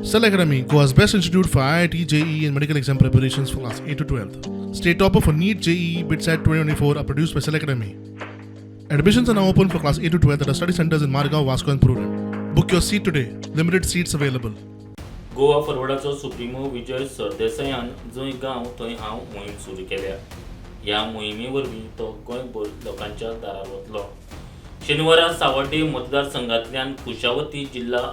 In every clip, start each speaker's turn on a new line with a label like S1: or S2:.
S1: Cell Academy, Goa's best institute for IIT, JEE and medical exam preparations for class 8 to 12th. State topper for NEET, JEE, BITSAT 2024 are produced by Cell Academy. Admissions are now open for class 8 to 12th at our study centers in Margao, Vasco and Purure. Book your seat today. Limited seats available.
S2: Goa फॉरवर्डाचो supremo Vijay सरदेसायान जंय गांव थंय हांव मोहीम सुरू केल्या. ह्या मोहिमे वरवीं तो गोंयभर लोकांच्या दारार वतलो. शेनवारा सावड्डे मतदारसंघांतल्यान कुशावती जिल्हा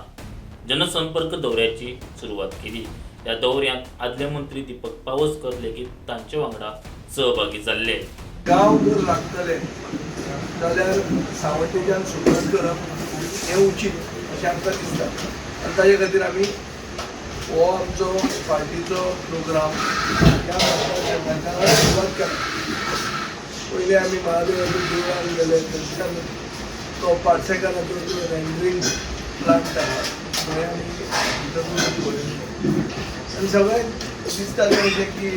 S2: जनसंपर्क दौऱ्याची सुरवात केली. ह्या दौऱ्यांत आदले मंत्री दीपक पावसकर लेगीत तांचे वांगडा सहभागी जाल्ले.
S3: गांव जर लागतले जाल्यार सावड्डेच्यान सुरवात करप हें उचीत अशें आमकां दिसता आनी ताजे खातीर आमी हो आमचो पार्टीचो प्रोग्राम ह्या मतदारसंघांतल्यान सुरवात केला. पयलीं आमी महादेवाच्या देवळान गेले, थंयच्यान तो पार्सेकाराचो जो रेंडरींग प्लांट आसा थंय आमी आनी सगळ्यांक दिसतालें अशें की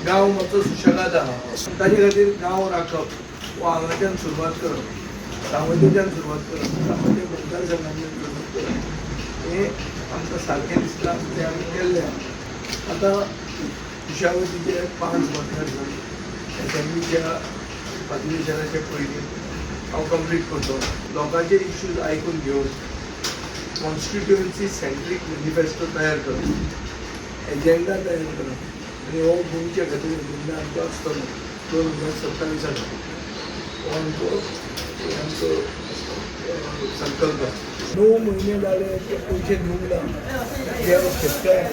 S3: गांव मातसो सुशेगाद आहा. ताजे खातीर गांव राखप वो हांगाच्यान सुरवात करप, सावड्डेच्यान सुरवात करप, सावड्डे मतदारसंघांतल्यान सुरवात करप हें आमकां सारकें दिसता. तें आमी केल्लें आहा. आतां कुशावतीचे 5 मतदारसंघ असेंब्लीच्या अधिवेशनाचे पयलीं हांव कंप्लीट करतो. लोकांचे इश्यूज आयकून घेवन कॉन्स्टिट्युएन्सी सेंट्रीक मॅनिफेस्टो तयार करप, एजेंडा तयार करप आनी हो गोंयच्या खातीर एजेंडा आमचो आसतलो 2027 हो आमचो संकल्प. 9 म्हयने जाले ते पयशे दिवंक ना जे शेतकऱ्यांक.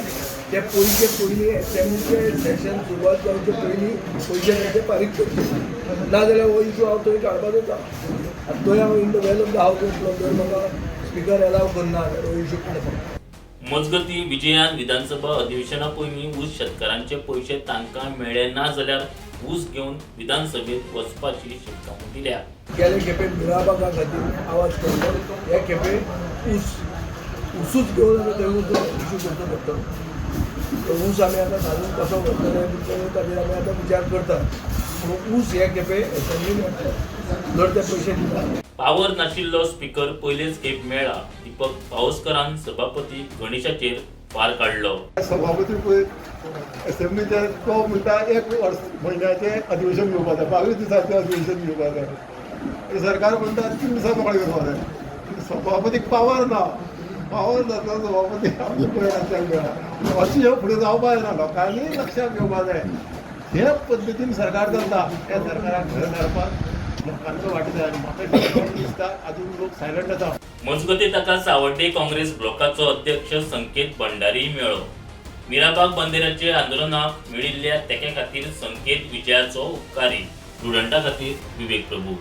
S3: ते पयलीं एसेंब्लीचे सेशन सुरवात जावचे पयलीं पयशे ताचे फारीक करचे, नाजाल्यार हो इशू हांव थंय काडपाक येता. आतां थंय हांव in the well of the house वतलो जर म्हाका स्पिकर एलाव करना जाल्यार हो इशू काडपाक.
S2: मजगती विजयान विधानसभा अधिवेशना पयलीं ऊस शेतकारांचे पयशे तांकां मेळ्ळे ना जाल्यार ऊस घेवन विधानसभेत वचपाची शिटकावणी दिल्या.
S3: गेले खेपे मिराबागा खातीर आवाज करतो, हे खेपे ऊसूच घेवन आमी थंय वचून इशू करचो पडटलो. तो ऊस आमी आतां घालून कसो करतले ताचेर आमी आतां विचार करता. पूण ऊस हे खेपे एसेंब्लीन वतलो जर ते पयशे दिता.
S2: पावर नाशिल्लो स्पीकर पयलेच खेप मेळ्ळा. दीपक पावसकरान सभापती गणेशाचेर वार काडलो.
S4: सभापती पळय एसेंब्लीचे तो म्हणटा 1 म्हयन्याचें अधिवेशन घेवपा जाय, 22 दिसांचें अधिवेशन घेवपा जाय. सरकार म्हणटा 3 दिसां मोकळें करपा जाय. सभापतीक पावर ना, पावर जाता सभापती आमच्या पळयनाच्यान मेळा. अशें ह्यो फुडें जावपा जायना. लोकांनी लक्षांत घेवपा जाय. हे पद्दतीन सरकार चलता. त्या सरकाराक घर धाडपाक लोकांचो वांटो जाय. म्हाका दिसता आजून लोक सायलंट आसा.
S2: मजगती ताका सावड्डे काँग्रेस ब्लॉकाचो अध्यक्ष संकेत भंडारी मेळ्ळो. मिराबाग बंदराचे आंदोलनाक मेळिल्ल्या तेके खातीर संकेत विजयाचो उपकारी. स्टुडंटा खातीर विवेक प्रभू.